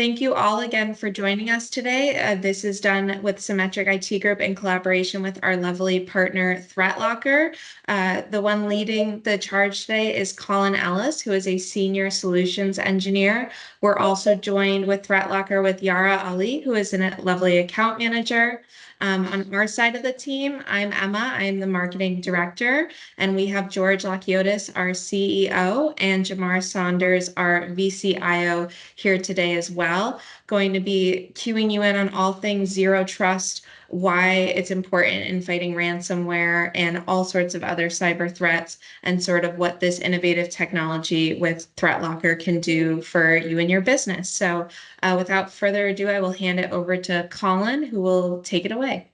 Thank you all again for joining us today. This is done with Symmetric IT Group in collaboration with our lovely partner, ThreatLocker. The one leading the charge today is Colin Ellis, who is a senior solutions engineer. We're also joined with ThreatLocker with Yara Ali, who is a lovely account manager. On our side of the team, I'm Emma. I'm the marketing director, and we have George Lakiotis, our CEO, and Jamar Saunders, our VCIO, here today as well. Going to be cueing you in on all things zero trust, why it's important in fighting ransomware and all sorts of other cyber threats, and sort of what this innovative technology with ThreatLocker can do for you and your business. So without further ado, I will hand it over to Colin, who will take it away.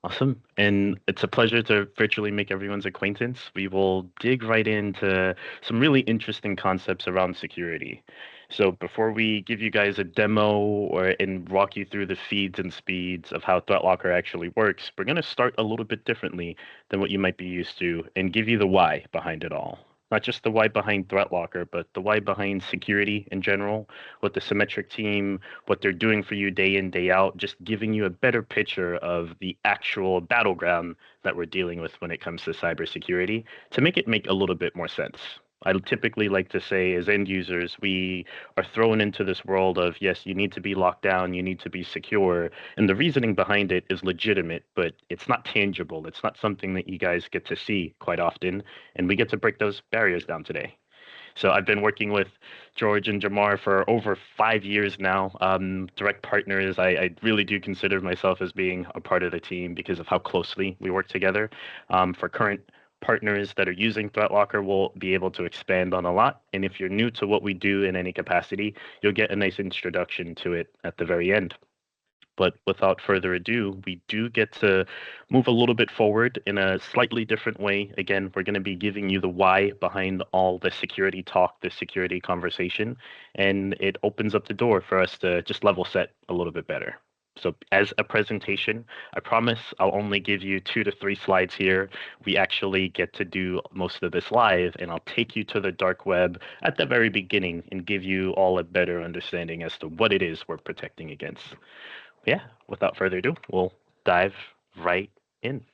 Awesome. And it's a pleasure to virtually make everyone's acquaintance. We will dig right into some really interesting concepts around security. So before we give you guys a demo and walk you through the feeds and speeds of how ThreatLocker actually works, we're going to start a little bit differently than what you might be used to and give you the why behind it all. Not just the why behind ThreatLocker, but the why behind security in general, what the Symmetric team, what they're doing for you day in, day out, just giving you a better picture of the actual battleground that we're dealing with when it comes to cybersecurity to make it make a little bit more sense. I typically like to say, as end users, we are thrown into this world of, yes, you need to be locked down, you need to be secure. And the reasoning behind it is legitimate, but it's not tangible. It's not something that you guys get to see quite often. And we get to break those barriers down today. So I've been working with George and Jamar for over 5 years now. Direct partners. I really do consider myself as being a part of the team because of how closely we work together. For current partners that are using ThreatLocker, will be able to expand on a lot. And if you're new to what we do in any capacity, you'll get a nice introduction to it at the very end. But without further ado, we do get to move a little bit forward in a slightly different way. Again, we're going to be giving you the why behind all the security talk, the security conversation, and it opens up the door for us to just level set a little bit better. So as a presentation, I promise I'll only give you 2 to 3 slides here. We actually get to do most of this live, and I'll take you to the dark web at the very beginning and give you all a better understanding as to what it is we're protecting against. Yeah, without further ado, we'll dive right in.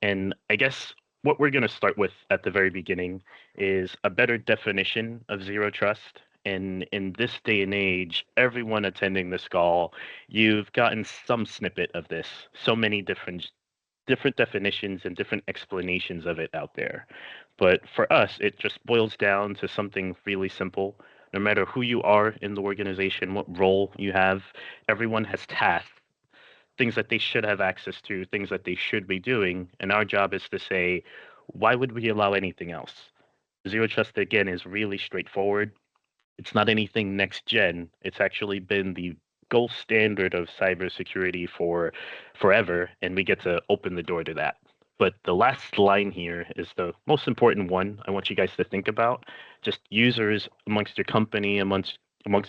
And I guess what we're going to start with at the very beginning is a better definition of zero trust. And in this day and age, everyone attending this call, you've gotten some snippet of this. So many different definitions and different explanations of it out there. But for us, it just boils down to something really simple. No matter who you are in the organization, what role you have, everyone has tasks, things that they should have access to, things that they should be doing. And our job is to say, why would we allow anything else? Zero trust, again, is really straightforward. It's not anything next gen. It's actually been the gold standard of cybersecurity for forever, and we get to open the door to that. But the last line here is the most important one I want you guys to think about. Just users amongst your company, amongst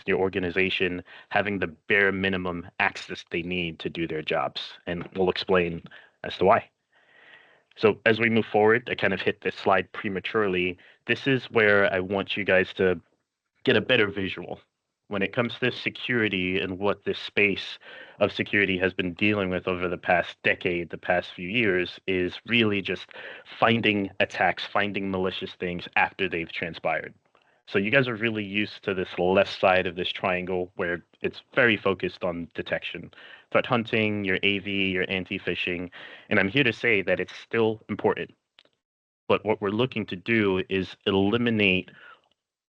your organization, having the bare minimum access they need to do their jobs. And we'll explain as to why. So as we move forward, I kind of hit this slide prematurely. This is where I want you guys to get a better visual when it comes to security and what this space of security has been dealing with over the past decade, the past few years, is really just finding attacks, finding malicious things after they've transpired. So you guys are really used to this left side of this triangle where it's very focused on detection, threat hunting, your AV, your anti-phishing, and I'm here to say that it's still important. But what we're looking to do is eliminate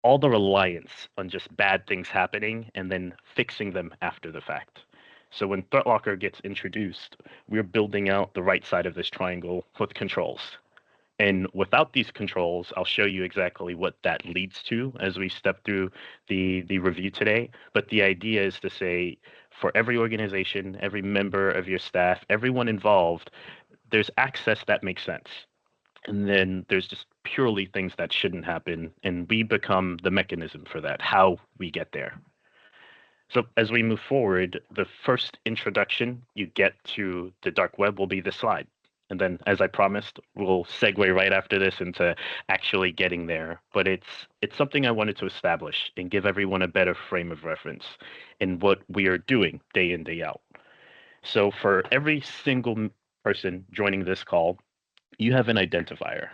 all the reliance on just bad things happening and then fixing them after the fact. So when ThreatLocker gets introduced, we're building out the right side of this triangle with controls. And without these controls, I'll show you exactly what that leads to as we step through the review today. But the idea is to say, for every organization, every member of your staff, everyone involved, there's access that makes sense. And then there's just purely things that shouldn't happen, and we become the mechanism for that, how we get there. So as we move forward, the first introduction you get to the dark web will be this slide. And then, as I promised, we'll segue right after this into actually getting there. But it's something I wanted to establish and give everyone a better frame of reference in what we are doing day in, day out. So for every single person joining this call, you have an identifier,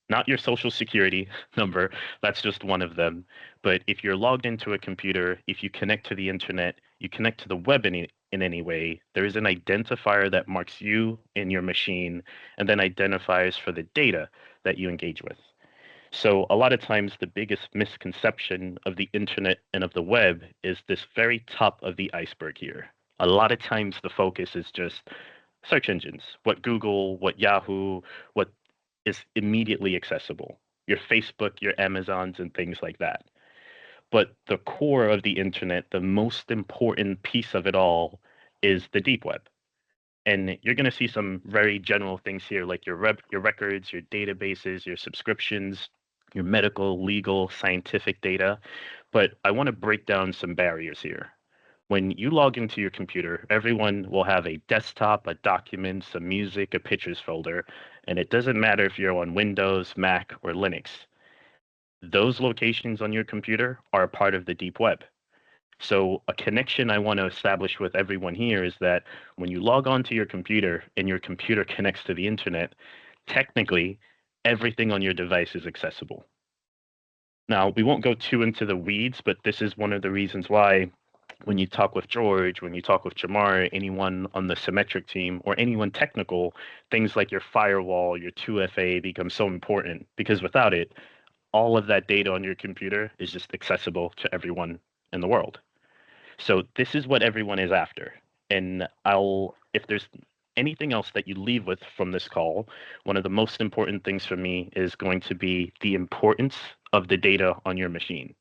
not your social security number. That's just one of them. But if you're logged into a computer, if you connect to the internet, you connect to the web in any way, there is an identifier that marks you in your machine and then identifies for the data that you engage with. So a lot of times the biggest misconception of the internet and of the web is this very top of the iceberg here. A lot of times the focus is just search engines, what Google, what Yahoo, what is immediately accessible, your Facebook, your Amazons, and things like that. But the core of the internet, the most important piece of it all, is the deep web. And you're going to see some very general things here, like your records, your databases, your subscriptions, your medical, legal, scientific data. But I want to break down some barriers here. When you log into your computer, everyone will have a desktop, a documents, a music, a pictures folder, and it doesn't matter if you're on Windows, Mac, or Linux. Those locations on your computer are a part of the deep web. So a connection I want to establish with everyone here is that when you log on to your computer and your computer connects to the internet, technically everything on your device is accessible. Now, we won't go too into the weeds, but this is one of the reasons why when you talk with George, when you talk with Jamar, anyone on the Symmetric team, or anyone technical, things like your firewall, your 2FA become so important because without it, all of that data on your computer is just accessible to everyone in the world. So this is what everyone is after. And if there's anything else that you leave with from this call, one of the most important things for me is going to be the importance of the data on your machine.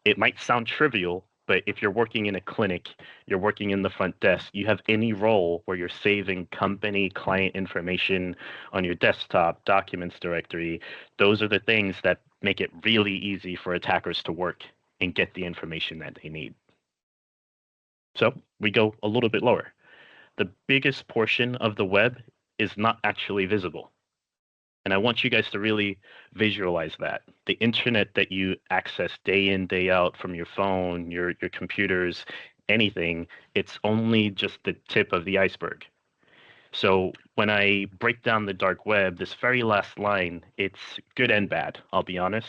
It might sound trivial, but if you're working in a clinic, you're working in the front desk, you have any role where you're saving company client information on your desktop, documents directory, those are the things that make it really easy for attackers to work and get the information that they need. So we go a little bit lower. The biggest portion of the web is not actually visible. And I want you guys to really visualize that. The internet that you access day in, day out from your phone, your computers, anything, it's only just the tip of the iceberg. So when I break down the dark web, this very last line, it's good and bad, I'll be honest.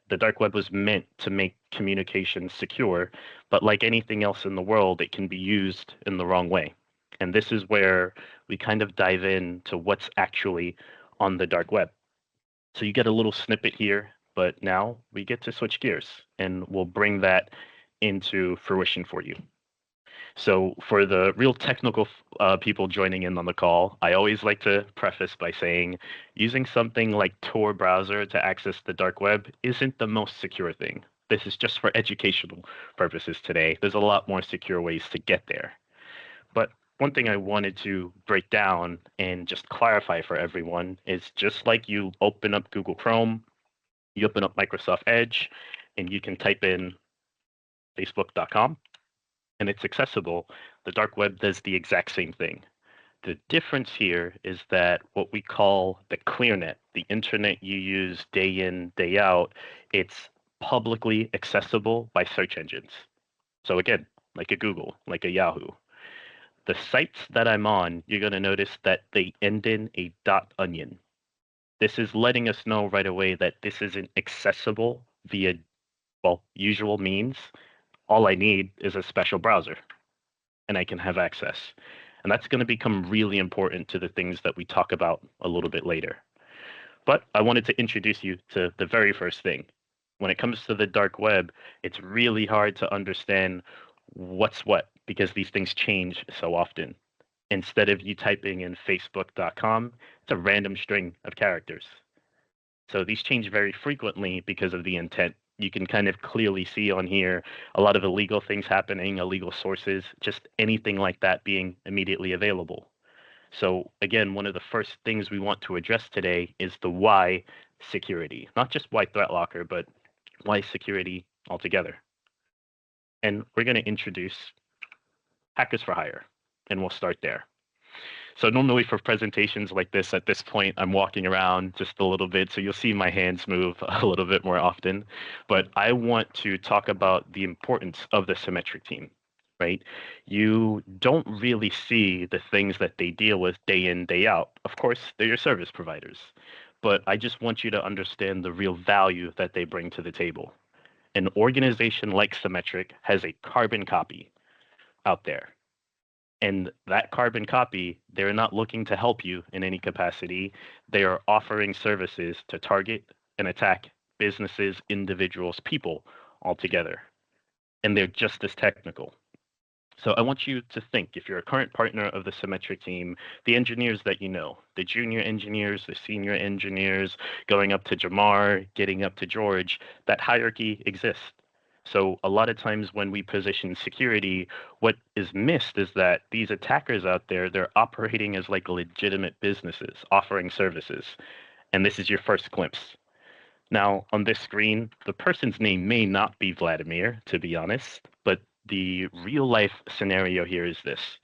The dark web was meant to make communication secure, but like anything else in the world, it can be used in the wrong way. And this is where we kind of dive into what's actually on the dark web. So you get a little snippet here, but now we get to switch gears and we'll bring that into fruition for you. So for the real technical people joining in on the call, I always like to preface by saying using something like Tor browser to access the dark web isn't the most secure thing. This is just for educational purposes today. There's a lot more secure ways to get there. But one thing I wanted to break down and just clarify for everyone is just like you open up Google Chrome, you open up Microsoft Edge, and you can type in facebook.com and it's accessible. The dark web does the exact same thing. The difference here is that what we call the clearnet, the internet you use day in, day out, it's publicly accessible by search engines. So again, like a Google, like a Yahoo. The sites that I'm on, you're going to notice that they end in a .onion. This is letting us know right away that this isn't accessible via, well, usual means. All I need is a special browser and I can have access. And that's going to become really important to the things that we talk about a little bit later. But I wanted to introduce you to the very first thing. When it comes to the dark web, it's really hard to understand what's what because these things change so often. Instead of you typing in facebook.com, it's a random string of characters. So these change very frequently because of the intent. You can kind of clearly see on here a lot of illegal things happening, illegal sources, just anything like that being immediately available. So again, one of the first things we want to address today is the why security, not just why ThreatLocker, but why security altogether. And we're going to introduce Hackers for Hire, and we'll start there. So normally for presentations like this, at this point, I'm walking around just a little bit, so you'll see my hands move a little bit more often. But I want to talk about the importance of the Symmetric team, right? You don't really see the things that they deal with day in, day out. Of course, they're your service providers, but I just want you to understand the real value that they bring to the table. An organization like Symmetric has a carbon copy out there. And that carbon copy, they're not looking to help you in any capacity. They are offering services to target and attack businesses, individuals, people altogether. And they're just as technical. So I want you to think, if you're a current partner of the Symmetric team, the engineers that you know, the junior engineers, the senior engineers, going up to Jamar, getting up to George, that hierarchy exists. So a lot of times when we position security, what is missed is that these attackers out there, they're operating as like legitimate businesses, offering services. And this is your first glimpse. Now, on this screen, the person's name may not be Vladimir, to be honest, but the real life scenario here is this.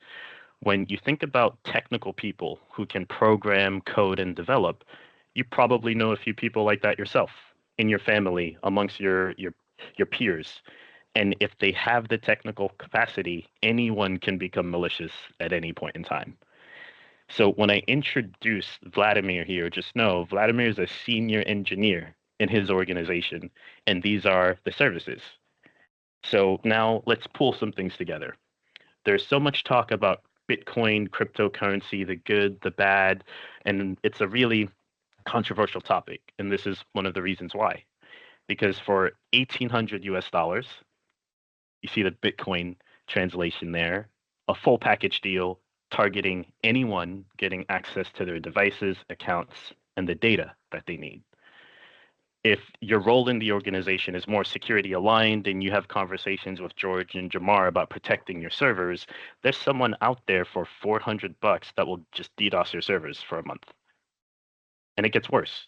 When you think about technical people who can program, code, and develop, you probably know a few people like that yourself in your family, amongst your peers. And if they have the technical capacity, anyone can become malicious at any point in time. So when I introduce Vladimir here, just know Vladimir is a senior engineer in his organization, and these are the services. So now let's pull some things together. There's so much talk about Bitcoin, cryptocurrency, the good, the bad, and it's a really controversial topic. And this is one of the reasons why. Because for 1800 US dollars, you see the Bitcoin translation there, a full package deal targeting anyone getting access to their devices, accounts, and the data that they need. If your role in the organization is more security aligned and you have conversations with George and Jamar about protecting your servers, there's someone out there for $400 that will just DDoS your servers for a month. And it gets worse.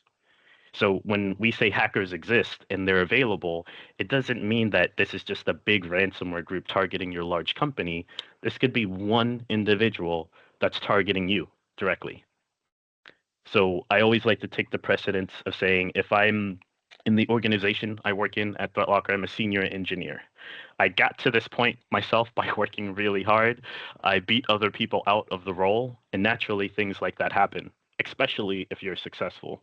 So when we say hackers exist and they're available, it doesn't mean that this is just a big ransomware group targeting your large company. This could be one individual that's targeting you directly. So I always like to take the precedence of saying, if I'm in the organization I work in at ThreatLocker, I'm a senior engineer. I got to this point myself by working really hard. I beat other people out of the role, and naturally things like that happen, especially if you're successful.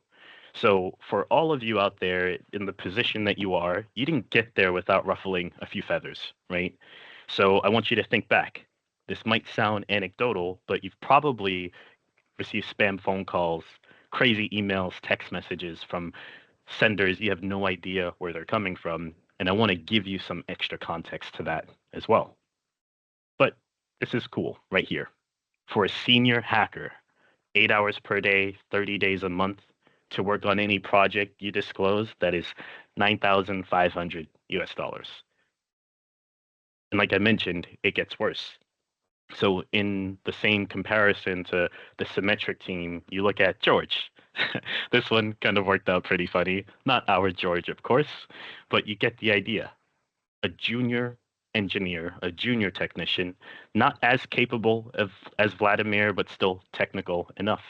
So for all of you out there in the position that you are, you didn't get there without ruffling a few feathers, right? So I want you to think back. This might sound anecdotal, but you've probably received spam phone calls, crazy emails, text messages from senders you have no idea where they're coming from. And I want to give you some extra context to that as well. But this is cool right here. For a senior hacker, 8 hours per day, 30 days a month, to work on any project you disclose, that is 9,500 US dollars. And like I mentioned, it gets worse. So in the same comparison to the Symmetric team, you look at George. This one kind of worked out pretty funny. Not our George, of course, but you get the idea. A junior engineer, a junior technician, not as capable as Vladimir, but still technical enough.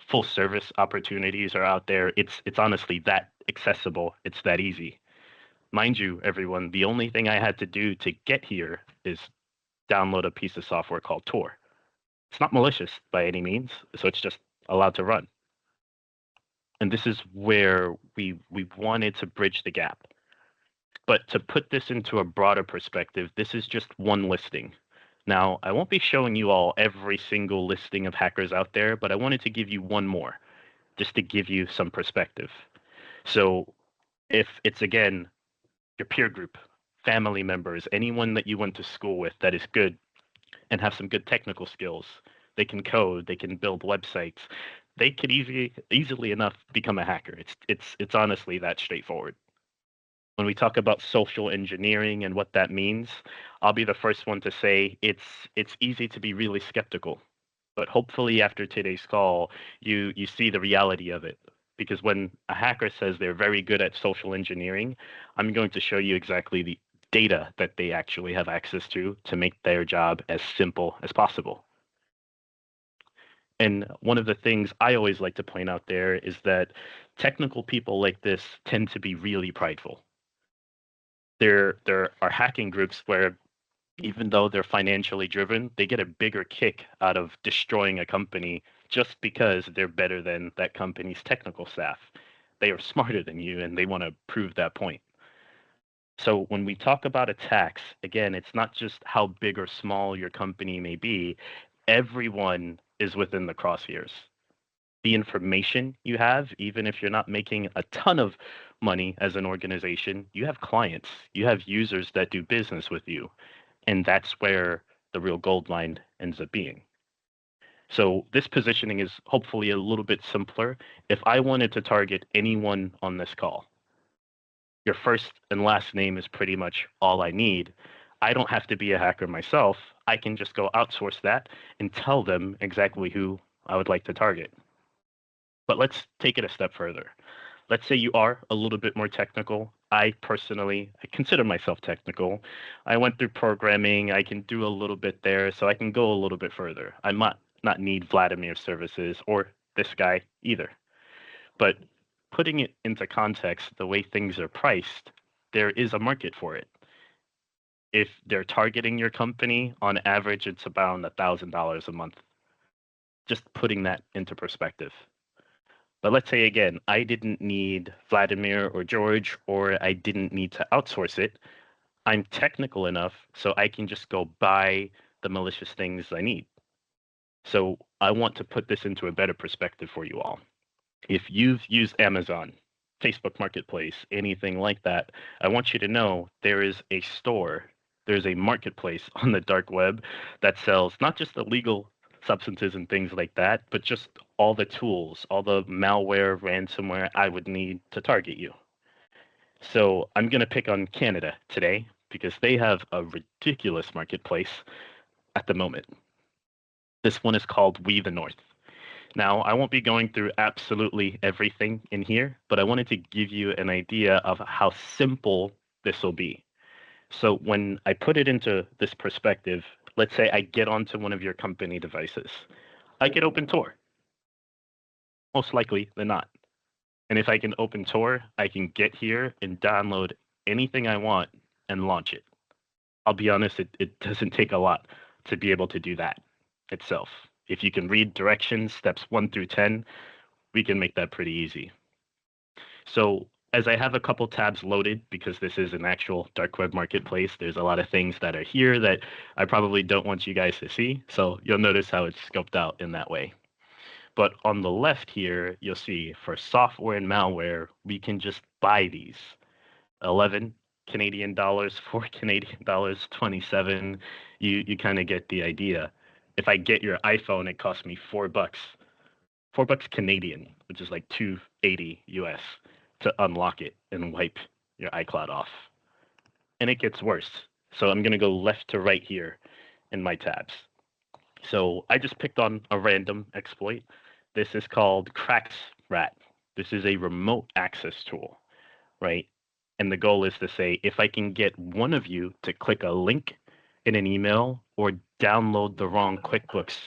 Full service opportunities are out there. It's honestly that accessible. It's that easy. Mind you, everyone, the only thing I had to do to get here is download a piece of software called Tor. It's not malicious by any means, so it's just allowed to run. And this is where we wanted to bridge the gap. But to put this into a broader perspective, this is just one listing. Now, I won't be showing you all every single listing of hackers out there, but I wanted to give you one more, just to give you some perspective. So if it's, again, your peer group, family members, anyone that you went to school with that is good and have some good technical skills, they can code, they can build websites, they could easily enough become a hacker. It's honestly that straightforward. When we talk about social engineering and what that means, I'll be the first one to say it's easy to be really skeptical. But hopefully after today's call, you see the reality of it. Because when a hacker says they're very good at social engineering, I'm going to show you exactly the data that they actually have access to make their job as simple as possible. And one of the things I always like to point out there is that technical people like this tend to be really prideful. There are hacking groups where even though they're financially driven, they get a bigger kick out of destroying a company just because they're better than that company's technical staff. They are smarter than you and they want to prove that point. So when we talk about attacks, again, it's not just how big or small your company may be, everyone is within the crosshairs. The information you have, even if you're not making a ton of money as an organization, you have clients, you have users that do business with you. And that's where the real gold mine ends up being. So this positioning is hopefully a little bit simpler. If I wanted to target anyone on this call, your first and last name is pretty much all I need. I don't have to be a hacker myself. I can just go outsource that and tell them exactly who I would like to target. But let's take it a step further. Let's say you are a little bit more technical. I personally, I consider myself technical. I went through programming. I can do a little bit there, so I can go a little bit further. I might not need Vladimir's services or this guy either. But putting it into context, the way things are priced, there is a market for it. If they're targeting your company, on average, it's about $1,000 a month. Just putting that into perspective. But let's say again, I didn't need Vladimir or George, or I didn't need to outsource it. I'm technical enough so I can just go buy the malicious things I need. So I want to put this into a better perspective for you all. If you've used Amazon, Facebook Marketplace, anything like that, I want you to know there is a store, there's a marketplace on the dark web that sells not just illegal substances and things like that, but just all the tools, all the malware, ransomware I would need to target you. So I'm going to pick on Canada today because they have a ridiculous marketplace at the moment. This one is called We the North. Now, I won't be going through absolutely everything in here, but I wanted to give you an idea of how simple this will be. So when I put it into this perspective, let's say I get onto one of your company devices. I can open Tor. Most likely than not. And if I can open Tor, I can get here and download anything I want and launch it. I'll be honest, it doesn't take a lot to be able to do that itself. If you can read directions, steps 1 through 10, we can make that pretty easy. So as I have a couple tabs loaded, because this is an actual dark web marketplace, there's a lot of things that are here that I probably don't want you guys to see. So you'll notice how it's scoped out in that way. But on the left here, you'll see for software and malware, we can just buy these. 11 Canadian dollars, 4 Canadian dollars, 27. You kind of get the idea. If I get your iPhone, it costs me $4. $4 Canadian, which is like 280 US to unlock it and wipe your iCloud off. And it gets worse. So I'm going to go left to right here in my tabs. So I just picked on a random exploit. This is called CracksRat. This is a remote access tool, right? And the goal is to say, if I can get one of you to click a link in an email or download the wrong QuickBooks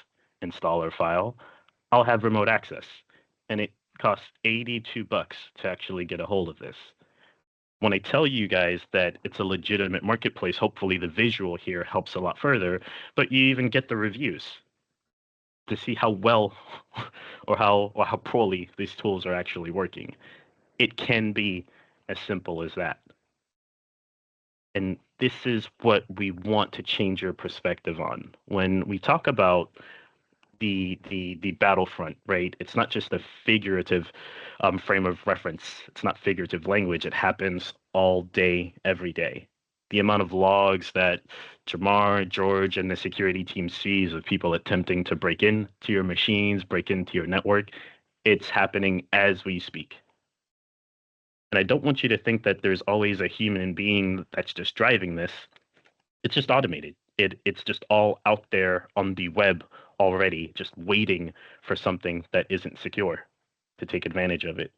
installer file, I'll have remote access. And it costs $82 to actually get a hold of this. When I tell you guys that it's a legitimate marketplace, hopefully the visual here helps a lot further, but you even get the reviews to see how well or how poorly these tools are actually working. It can be as simple as that. And this is what we want to change your perspective on. When we talk about the battlefront, right? It's not just a figurative frame of reference. It's not figurative language. It happens all day, every day. The amount of logs that Jamar, George, and the security team sees of people attempting to break into your machines, break into your network, it's happening as we speak. And I don't want you to think that there's always a human being that's just driving this. It's just automated. It's just all out there on the web already, just waiting for something that isn't secure to take advantage of it.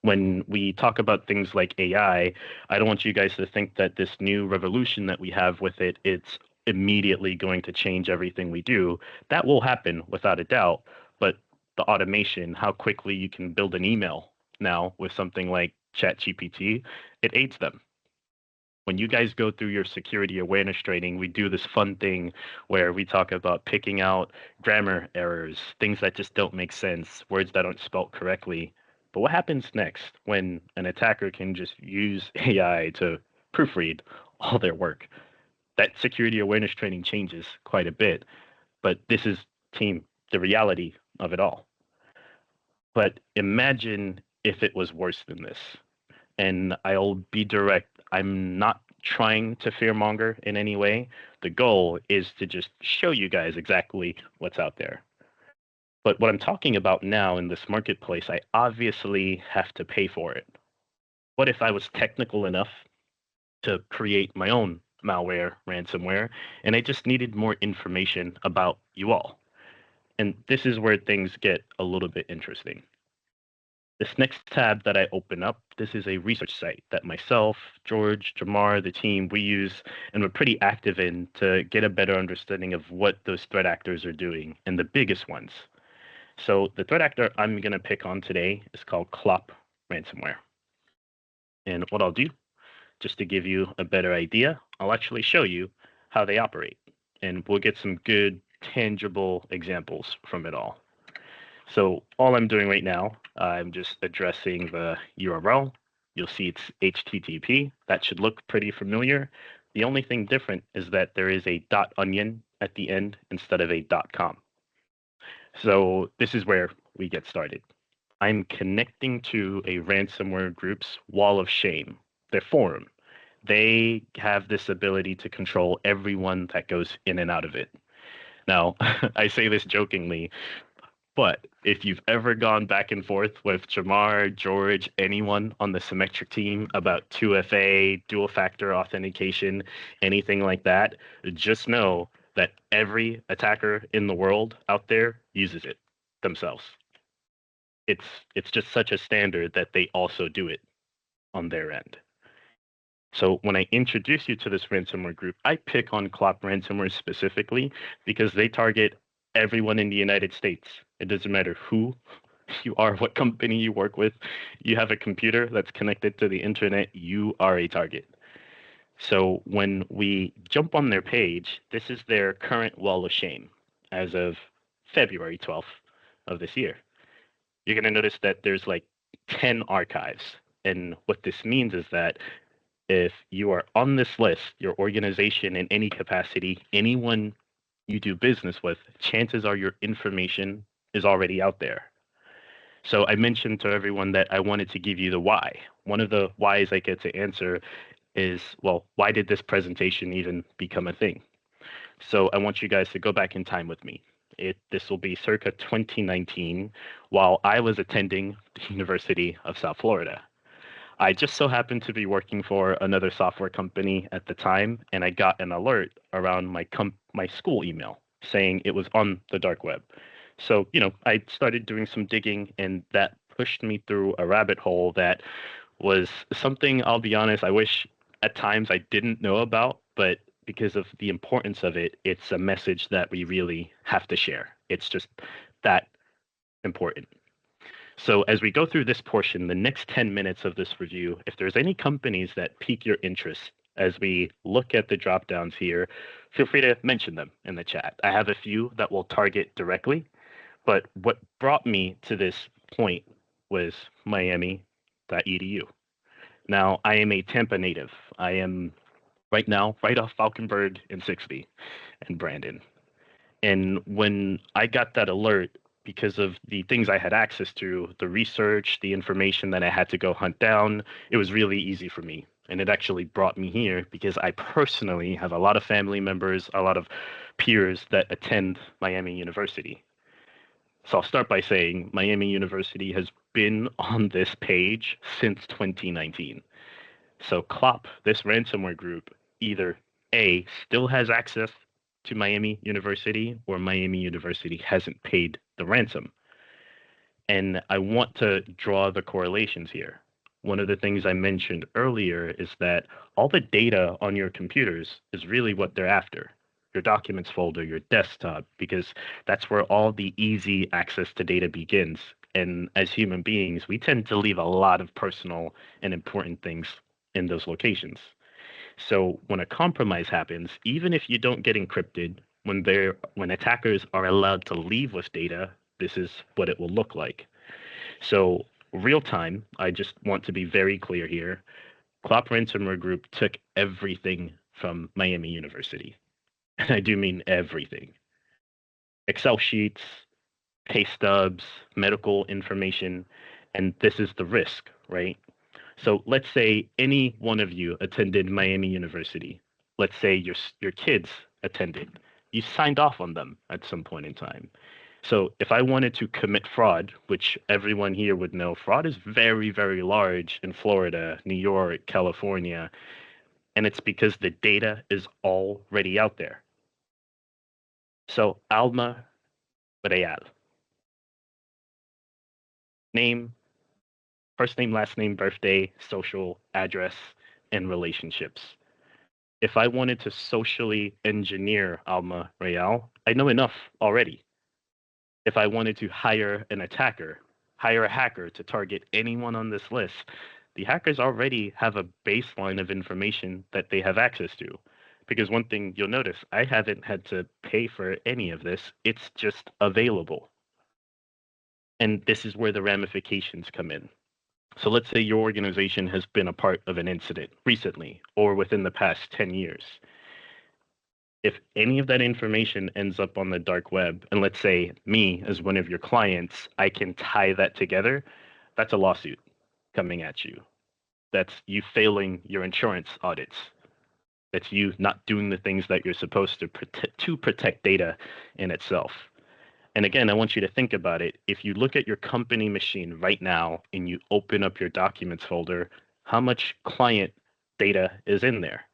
When we talk about things like AI, I don't want you guys to think that this new revolution that we have with it, it's immediately going to change everything we do. That will happen without a doubt, but the automation, how quickly you can build an email now with something like ChatGPT, it aids them. When you guys go through your security awareness training, we do this fun thing where we talk about picking out grammar errors, things that just don't make sense, words that aren't spelt correctly. But what happens next when an attacker can just use AI to proofread all their work? That security awareness training changes quite a bit, but this is team the reality of it all. But imagine if it was worse than this. And I'll be direct. I'm not trying to fearmonger in any way. The goal is to just show you guys exactly what's out there. But what I'm talking about now in this marketplace, I obviously have to pay for it. What if I was technical enough to create my own malware, ransomware, and I just needed more information about you all? And this is where things get a little bit interesting. This next tab that I open up, this is a research site that myself, George, Jamar, the team, we use and we're pretty active in to get a better understanding of what those threat actors are doing and the biggest ones. So the threat actor I'm going to pick on today is called Clop ransomware. And what I'll do, just to give you a better idea, I'll actually show you how they operate. And we'll get some good, tangible examples from it all. So all I'm doing right now, I'm just addressing the URL. You'll see it's HTTP. That should look pretty familiar. The only thing different is that there is a .onion at the end instead of a .com. So this is where we get started. I'm connecting to a ransomware group's wall of shame, their forum. They have this ability to control everyone that goes in and out of it. Now, I say this jokingly, but if you've ever gone back and forth with Jamar, George, anyone on the Symmetric team about 2FA, dual factor authentication, anything like that, just know that every attacker in the world out there uses it themselves. It's just such a standard that they also do it on their end. So when I introduce you to this ransomware group, I pick on Clop ransomware specifically because they target everyone in the United States. It doesn't matter who you are, what company you work with. You have a computer that's connected to the internet, you are a target. So when we jump on their page, this is their current wall of shame as of February 12th of this year. You're going to notice that there's like 10 archives. And what this means is that if you are on this list, your organization in any capacity, anyone you do business with, chances are your information is already out there. So I mentioned to everyone that I wanted to give you the why. One of the whys I get to answer is, well, why did this presentation even become a thing? So I want you guys to go back in time with me. This will be circa 2019 while I was attending the University of South Florida. I just so happened to be working for another software company at the time, and I got an alert around my school email saying it was on the dark web. So, I started doing some digging, and that pushed me through a rabbit hole that was something, I'll be honest, I wish at times I didn't know about, but because of the importance of it, it's a message that we really have to share. It's just that important. So as we go through this portion, the next 10 minutes of this review, if there's any companies that pique your interest as we look at the drop downs here, feel free to mention them in the chat. I have a few that will target directly, but what brought me to this point was Miami.edu. Now, I am a Tampa native. I am right now right off Falkenberg and 60 and Brandon. And when I got that alert, because of the things I had access to, the research, the information that I had to go hunt down, it was really easy for me. And it actually brought me here because I personally have a lot of family members, a lot of peers that attend Miami University. So I'll start by saying Miami University has been on this page since 2019. So Clop, this ransomware group, either A, still has access to Miami University, or Miami University hasn't paid the ransom. And I want to draw the correlations here. One of the things I mentioned earlier is that all the data on your computers is really what they're after. your documents folder, your desktop, because that's where all the easy access to data begins. And as human beings, we tend to leave a lot of personal and important things in those locations. So when a compromise happens, even if you don't get encrypted, when attackers are allowed to leave with data, this is what it will look like. So real time, I just want to be very clear here. Clop Ransomware Group took everything from Miami University. And I do mean everything. Excel sheets, pay stubs, medical information, and this is the risk, right? So let's say any one of you attended Miami University. Let's say your kids attended. You signed off on them at some point in time. So if I wanted to commit fraud, which everyone here would know, fraud is very, very large in Florida, New York, California, and it's because the data is already out there. So Alma Real, name, first name, last name, birthday, social, address, and relationships. If I wanted to socially engineer Alma Real, I know enough already. If I wanted to hire an attacker, hire a hacker to target anyone on this list, the hackers already have a baseline of information that they have access to. Because one thing you'll notice, I haven't had to pay for any of this, it's just available. And this is where the ramifications come in. So let's say your organization has been a part of an incident recently or within the past 10 years. If any of that information ends up on the dark web, and let's say me as one of your clients, I can tie that together, that's a lawsuit coming at you. That's you failing your insurance audits. That's you not doing the things that you're supposed to protect data in itself. And again, I want you to think about it. If you look at your company machine right now and you open up your documents folder, how much client data is in there?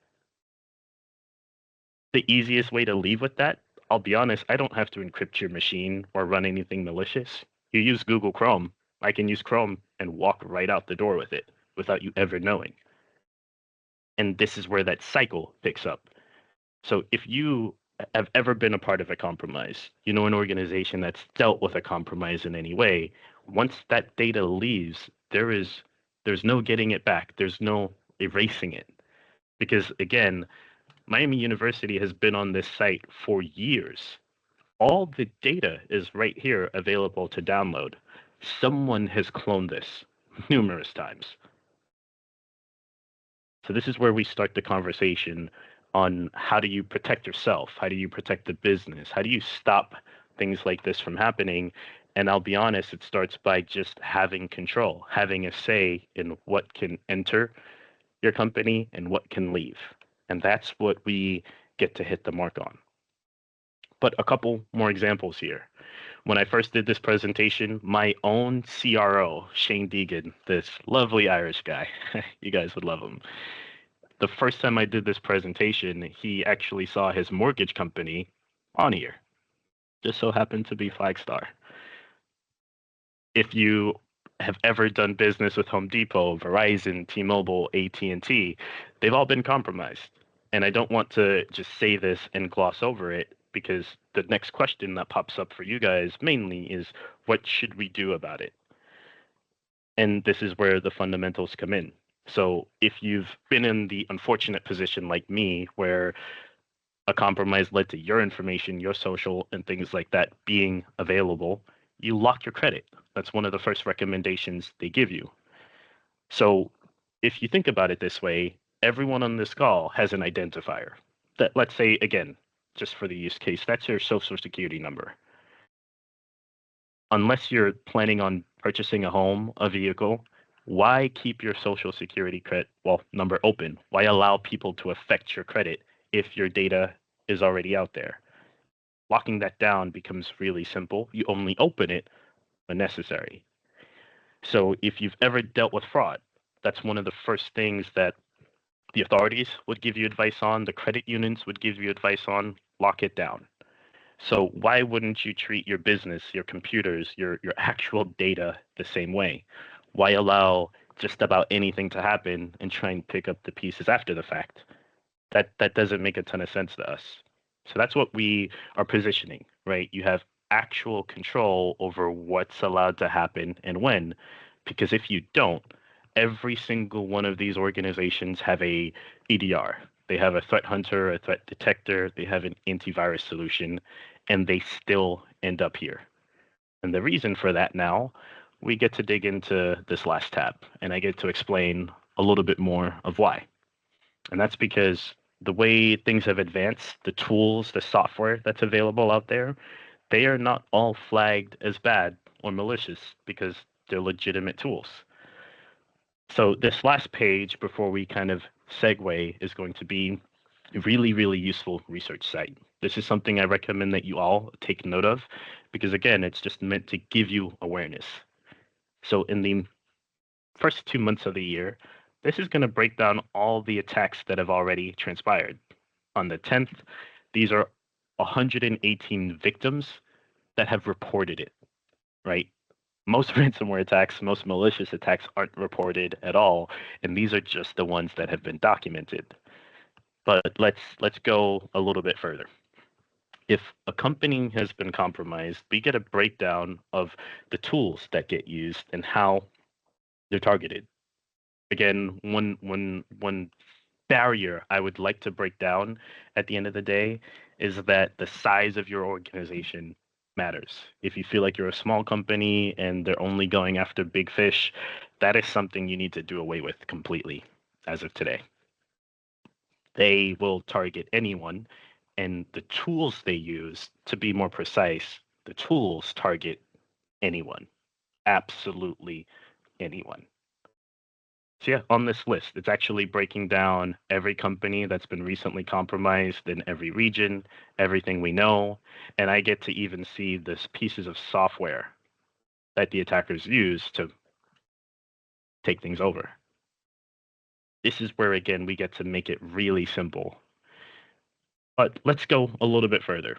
The easiest way to leave with that, I'll be honest, I don't have to encrypt your machine or run anything malicious. You use Google Chrome. I can use Chrome and walk right out the door with it without you ever knowing. And this is where that cycle picks up. So if you have ever been a part of a compromise, you know an organization that's dealt with a compromise in any way, once that data leaves, there's no getting it back. There's no erasing it. Because again, Miami University has been on this site for years. All the data is right here available to download. Someone has cloned this numerous times. So this is where we start the conversation on how do you protect yourself? How do you protect the business? How do you stop things like this from happening? And I'll be honest, it starts by just having control, having a say in what can enter your company and what can leave. And that's what we get to hit the mark on. But a couple more examples here. When I first did this presentation, my own CRO, Shane Deegan, this lovely Irish guy, you guys would love him. The first time I did this presentation, he actually saw his mortgage company on here. Just so happened to be Flagstar. If you have ever done business with Home Depot, Verizon, T-Mobile, AT&T, they've all been compromised. And I don't want to just say this and gloss over it, because the next question that pops up for you guys mainly is, what should we do about it? And this is where the fundamentals come in. So if you've been in the unfortunate position like me, where a compromise led to your information, your social, and things like that being available, you lock your credit. That's one of the first recommendations they give you. So if you think about it this way, everyone on this call has an identifier. That, let's say, again, just for the use case, that's your social security number. Unless you're planning on purchasing a home, a vehicle, why keep your social security number open? Why allow people to affect your credit if your data is already out there? Locking that down becomes really simple. You only open it when necessary. So if you've ever dealt with fraud, that's one of the first things that the authorities would give you advice on, the credit unions would give you advice on. Lock it down. So why wouldn't you treat your business, your computers, your actual data the same way? Why allow just about anything to happen and try and pick up the pieces after the fact? That doesn't make a ton of sense to us. So that's what we are positioning, right? You have actual control over what's allowed to happen and when. Because if you don't, every single one of these organizations have a EDR. They have a threat hunter, a threat detector, they have an antivirus solution, and they still end up here. And the reason for that now, we get to dig into this last tab, and I get to explain a little bit more of why. And that's because the way things have advanced, the tools, the software that's available out there, they are not all flagged as bad or malicious because they're legitimate tools. So this last page before we kind of segue is going to be a really, really useful research site. This is something I recommend that you all take note of because again, it's just meant to give you awareness. So in the first 2 months of the year, this is going to break down all the attacks that have already transpired. On the 10th, these are 118 victims that have reported it, right? Most ransomware attacks, most malicious attacks aren't reported at all, and these are just the ones that have been documented. But let's go a little bit further. If a company has been compromised, we get a breakdown of the tools that get used and how they're targeted. Again, one barrier I would like to break down at the end of the day is that the size of your organization matters. If you feel like you're a small company and they're only going after big fish, that is something you need to do away with completely as of today. They will target anyone, and the tools they use, to be more precise, the tools target anyone, absolutely anyone. So yeah, on this list, it's actually breaking down every company that's been recently compromised in every region, everything we know, and I get to even see the pieces of software that the attackers use to take things over. This is where, again, we get to make it really simple. But let's go a little bit further.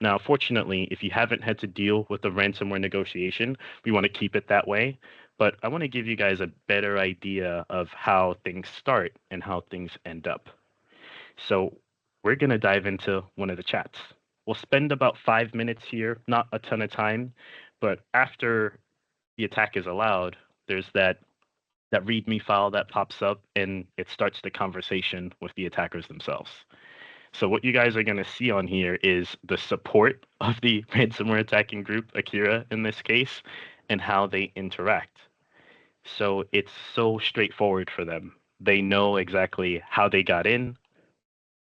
Now, fortunately, if you haven't had to deal with the ransomware negotiation, we want to keep it that way. But I want to give you guys a better idea of how things start and how things end up. So we're going to dive into one of the chats. We'll spend about 5 minutes here, not a ton of time, but after the attack is allowed, there's that README file that pops up and it starts the conversation with the attackers themselves. So what you guys are going to see on here is the support of the ransomware attacking group, Akira in this case, and how they interact. So it's so straightforward for them. They know exactly how they got in,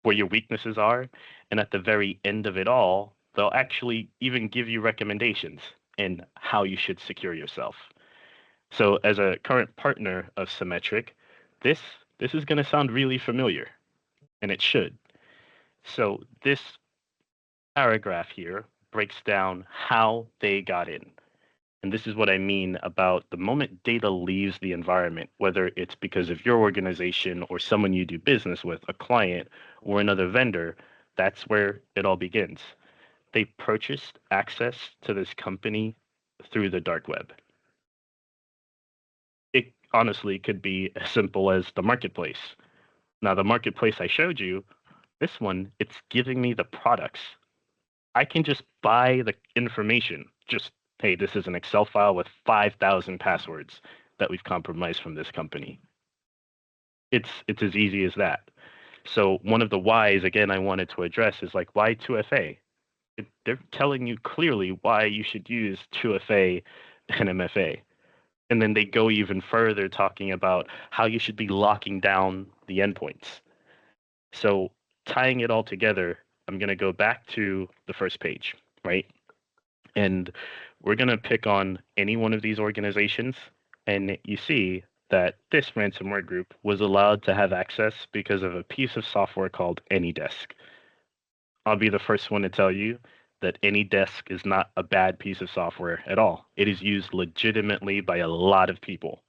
where your weaknesses are, and at the very end of it all, they'll actually even give you recommendations in how you should secure yourself. So as a current partner of Symmetric, this is going to sound really familiar, and it should. So this paragraph here breaks down how they got in. And this is what I mean about the moment data leaves the environment, whether it's because of your organization or someone you do business with, a client or another vendor, that's where it all begins. They purchased access to this company through the dark web. It honestly could be as simple as the marketplace. Now, the marketplace I showed you, this one, it's giving me the products. I can just buy the information. Just, hey, this is an Excel file with 5,000 passwords that we've compromised from this company. It's as easy as that. So one of the whys, again, I wanted to address is like, why 2FA? They're telling you clearly why you should use 2FA and MFA. And then they go even further talking about how you should be locking down the endpoints. So tying it all together, I'm going to go back to the first page, right? And we're going to pick on any one of these organizations. And you see that this ransomware group was allowed to have access because of a piece of software called AnyDesk. I'll be the first one to tell you that AnyDesk is not a bad piece of software at all. It is used legitimately by a lot of people.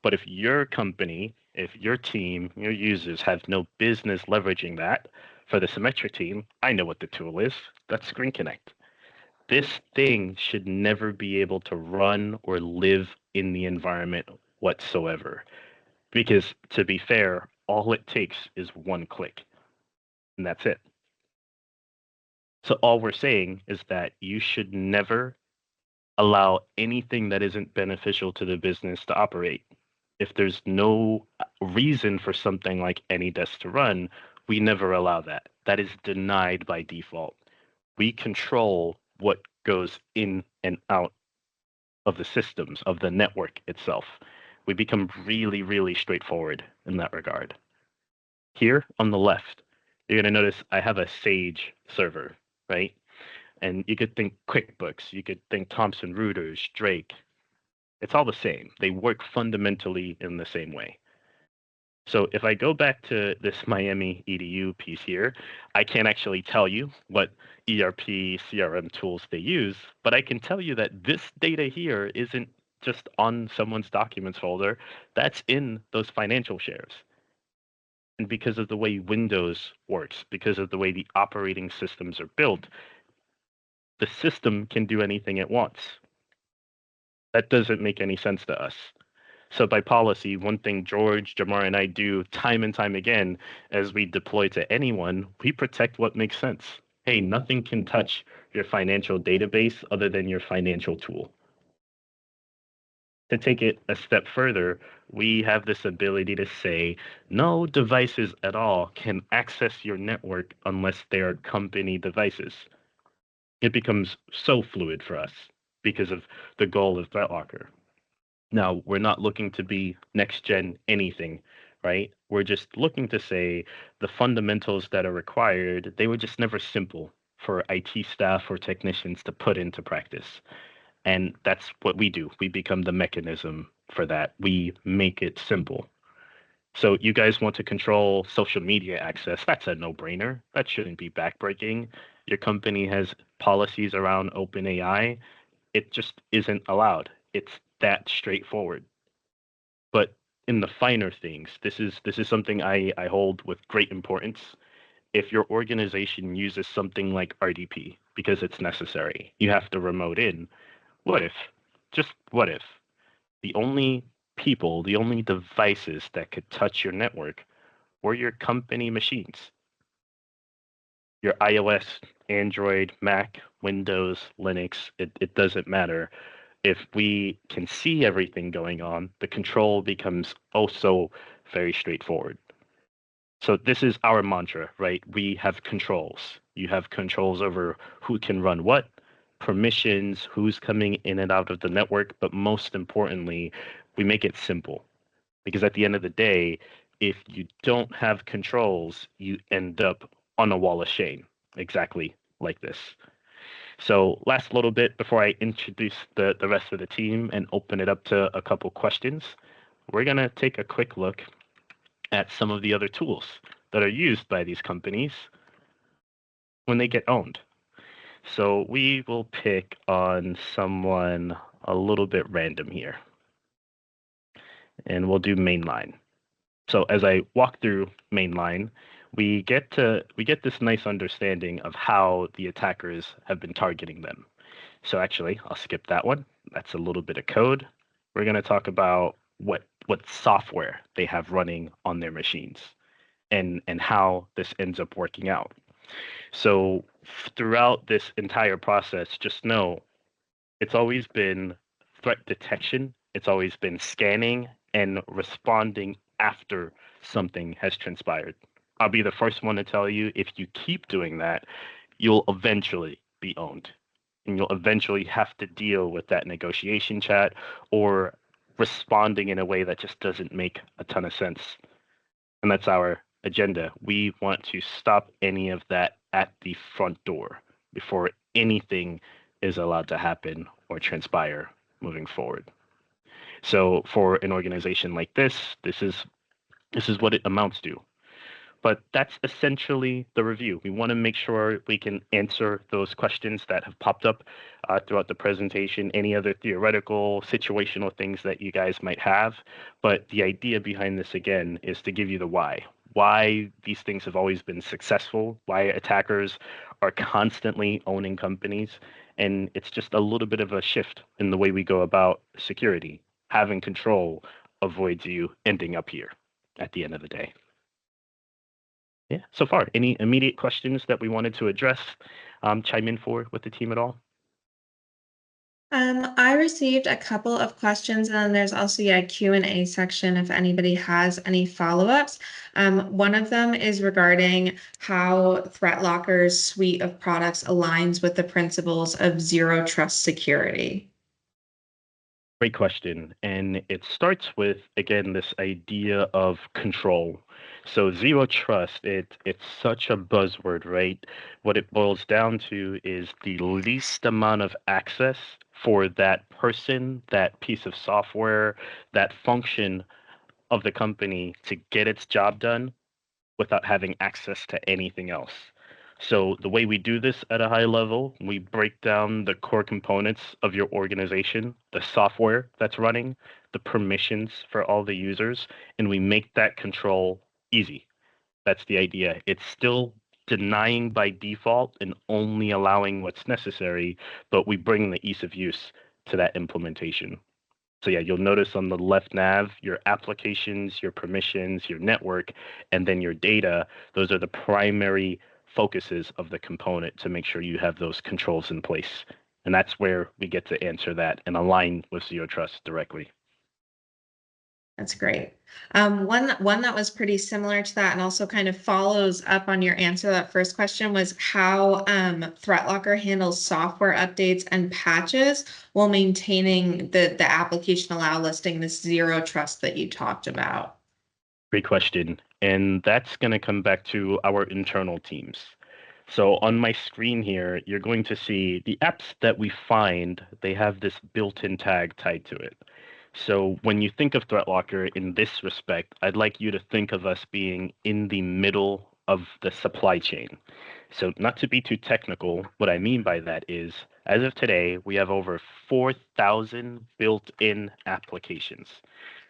But if your company, if your team, your users have no business leveraging that, for the Symmetric team, I know what the tool is. That's Screen Connect. This thing should never be able to run or live in the environment whatsoever. Because to be fair, all it takes is one click, and that's it. So all we're saying is that you should never allow anything that isn't beneficial to the business to operate. If there's no reason for something like AnyDesk to run, we never allow that. That is denied by default. We control what goes in and out of the systems, of the network itself. We become really, really straightforward in that regard. Here on the left, you're going to notice I have a Sage server, right? And you could think QuickBooks, you could think Thomson Reuters, Drake. It's all the same. They work fundamentally in the same way. So if I go back to this Miami EDU piece here, I can't actually tell you what ERP, CRM tools they use, but I can tell you that this data here isn't just on someone's documents folder, that's in those financial shares. And because of the way Windows works, because of the way the operating systems are built, the system can do anything it wants. That doesn't make any sense to us. So by policy, one thing George, Jamar, and I do time and time again as we deploy to anyone, we protect what makes sense. Hey, nothing can touch your financial database other than your financial tool. To take it a step further, we have this ability to say no devices at all can access your network unless they are company devices. It becomes so fluid for us because of the goal of ThreatLocker. Now, we're not looking to be next gen anything, right? We're just looking to say the fundamentals that are required, they were just never simple for IT staff or technicians to put into practice. And that's what we do. We become the mechanism for that. We make it simple. So you guys want to control social media access. That's a no-brainer. That shouldn't be backbreaking. Your company has policies around OpenAI. It just isn't allowed. It's that straightforward. But in the finer things, this is something I hold with great importance. If your organization uses something like RDP because it's necessary, you have to remote in. What if, just what if, the only people, the only devices that could touch your network were your company machines? Your iOS, Android, Mac, Windows, Linux, it doesn't matter. If we can see everything going on, the control becomes also very straightforward. So this is our mantra, right? We have controls. You have controls over who can run what, permissions, who's coming in and out of the network, but most importantly, we make it simple. Because at the end of the day, if you don't have controls, you end up on a wall of shame, exactly like this. So last little bit before I introduce the rest of the team and open it up to a couple questions, we're going to take a quick look at some of the other tools that are used by these companies when they get owned. So we will pick on someone a little bit random here, and we'll do mainline. So as I walk through mainline, we get this nice understanding of how the attackers have been targeting them. So actually, I'll skip that one. That's a little bit of code. We're going to talk about what software they have running on their machines and how this ends up working out. So throughout this entire process, just know it's always been threat detection. It's always been scanning and responding after something has transpired. I'll be the first one to tell you, if you keep doing that, you'll eventually be owned. And you'll eventually have to deal with that negotiation chat or responding in a way that just doesn't make a ton of sense. And that's our agenda. We want to stop any of that at the front door before anything is allowed to happen or transpire moving forward. So for an organization like this is what it amounts to. But that's essentially the review. We want to make sure we can answer those questions that have popped up throughout the presentation, any other theoretical, situational things that you guys might have. But the idea behind this, again, is to give you the why these things have always been successful, why attackers are constantly owning companies. And it's just a little bit of a shift in the way we go about security. Having control avoids you ending up here at the end of the day. Yeah, so far, any immediate questions that we wanted to address, chime in for with the team at all? I received a couple of questions, and then there's also a Q&A section if anybody has any follow-ups. One of them is regarding how ThreatLocker's suite of products aligns with the principles of zero trust security. Great question. And it starts with, again, this idea of control. So zero trust, it's such a buzzword, right? What it boils down to is the least amount of access for that person, that piece of software, that function of the company to get its job done without having access to anything else. So the way we do this at a high level, we break down the core components of your organization, the software that's running, the permissions for all the users, and we make that control easy. That's the idea. It's still denying by default and only allowing what's necessary, but we bring the ease of use to that implementation. So yeah, you'll notice on the left nav, your applications, your permissions, your network, and then your data. Those are the primary focuses of the component to make sure you have those controls in place. And that's where we get to answer that and align with Zero Trust directly. That's great. One that was pretty similar to that and also kind of follows up on your answer to that first question was how ThreatLocker handles software updates and patches while maintaining the application allow listing, this zero trust that you talked about. Great question. And that's going to come back to our internal teams. So on my screen here, you're going to see the apps that we find, they have this built-in tag tied to it. So when you think of ThreatLocker in this respect, I'd like you to think of us being in the middle of the supply chain. So not to be too technical, what I mean by that is, as of today, we have over 4,000 built-in applications.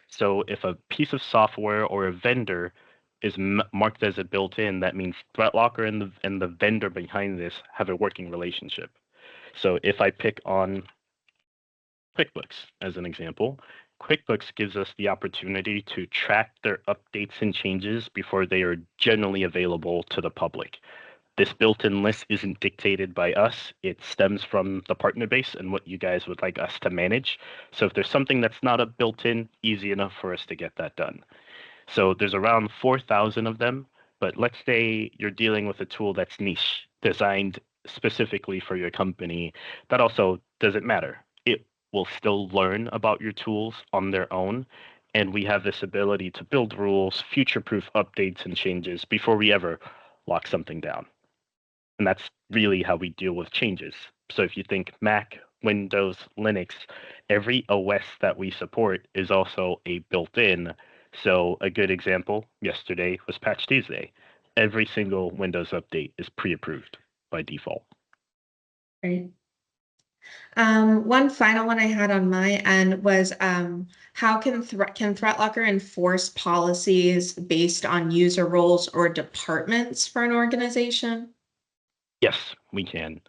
So if a piece of software or a vendor is marked as a built-in, that means ThreatLocker and the vendor behind this have a working relationship. So if I pick on QuickBooks as an example, QuickBooks gives us the opportunity to track their updates and changes before they are generally available to the public. This built-in list isn't dictated by us. It stems from the partner base and what you guys would like us to manage. So if there's something that's not a built-in, easy enough for us to get that done. So there's around 4,000 of them, but let's say you're dealing with a tool that's niche, designed specifically for your company. That also doesn't matter. It will still learn about your tools on their own. And we have this ability to build rules, future-proof updates and changes before we ever lock something down. And that's really how we deal with changes. So if you think Mac, Windows, Linux, every OS that we support is also a built-in. So a good example yesterday was Patch Tuesday. Every single Windows update is pre-approved by default. Great. One final one I had on my end was how can ThreatLocker enforce policies based on user roles or departments for an organization? Yes, we can.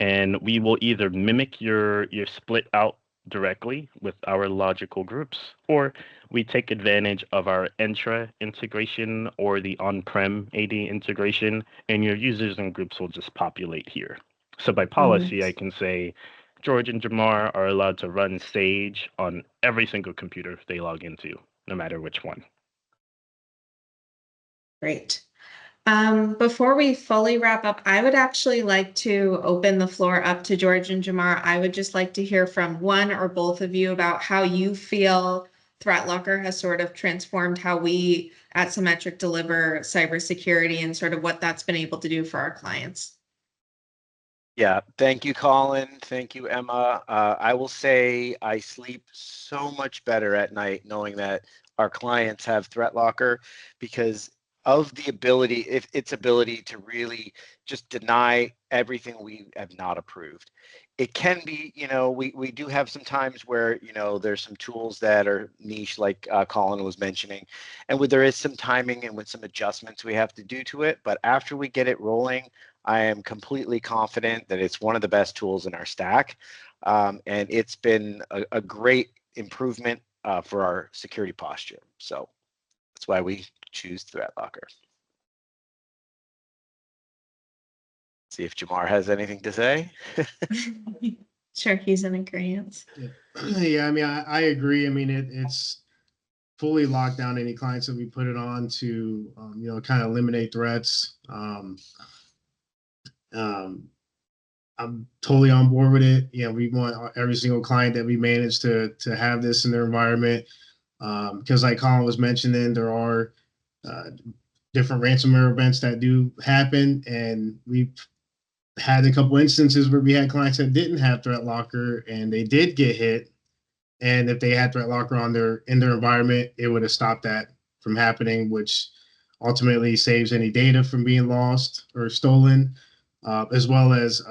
And we will either mimic your split out directly with our logical groups, or we take advantage of our Entra integration or the on-prem AD integration, and your users and groups will just populate here. So by policy, I can say George and Jamar are allowed to run Sage on every single computer they log into, no matter which one. Great. Before we fully wrap up, I would actually like to open the floor up to George and Jamar. I would just like to hear from one or both of you about how you feel ThreatLocker has sort of transformed how we at Symmetric deliver cybersecurity and sort of what that's been able to do for our clients. Yeah, thank you, Colin. Thank you, Emma. I will say I sleep so much better at night knowing that our clients have ThreatLocker because of the ability, if its ability to really just deny everything we have not approved. It can be, we do have some times where, there's some tools that are niche, like Colin was mentioning, and where there is some timing and with some adjustments we have to do to it. But after we get it rolling, I am completely confident that it's one of the best tools in our stack. And it's been a great improvement for our security posture. So that's why we choose ThreatLocker. See if Jamar has anything to say. Sure, he's in agreement. Yeah, I mean, I agree. I mean, it's fully locked down any clients that we put it on to, kind of eliminate threats. I'm totally on board with it. We want every single client that we manage to have this in their environment. Because like Colin was mentioning, there are different ransomware events that do happen, and we've had a couple instances where we had clients that didn't have ThreatLocker and they did get hit. And if they had ThreatLocker in their environment, it would have stopped that from happening, which ultimately saves any data from being lost or stolen, as well as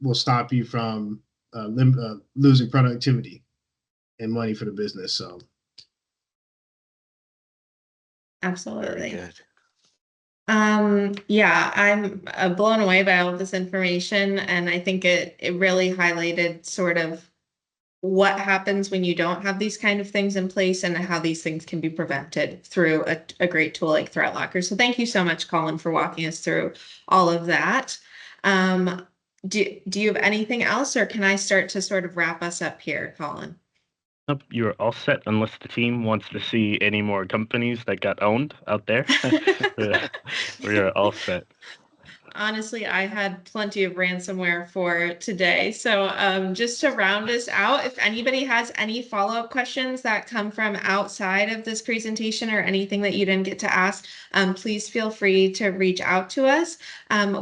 will stop you from losing productivity and money for the business. So, Absolutely. Very good. Yeah, I'm blown away by all of this information, and I think it really highlighted sort of what happens when you don't have these kind of things in place and how these things can be prevented through a great tool like ThreatLocker. So thank you so much, Colin, for walking us through all of that. Do you have anything else, or can I start to sort of wrap us up here, Colin? Nope, you're all set unless the team wants to see any more companies that got owned out there. We are all set. Honestly, I had plenty of ransomware for today. So just to round us out, if anybody has any follow-up questions that come from outside of this presentation or anything that you didn't get to ask, please feel free to reach out to us.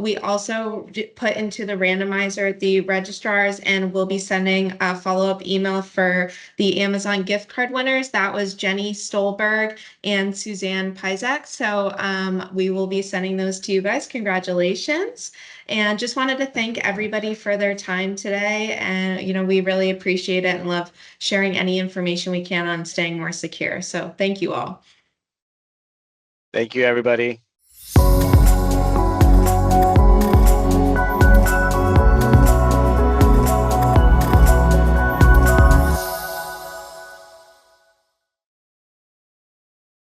We also put into the randomizer the registrars, and we'll be sending a follow-up email for the Amazon gift card winners. That was Jenny Stolberg and Suzanne Pizak. So we will be sending those to you guys. Congratulations. And just wanted to thank everybody for their time today. And, we really appreciate it and love sharing any information we can on staying more secure. So thank you all. Thank you, everybody.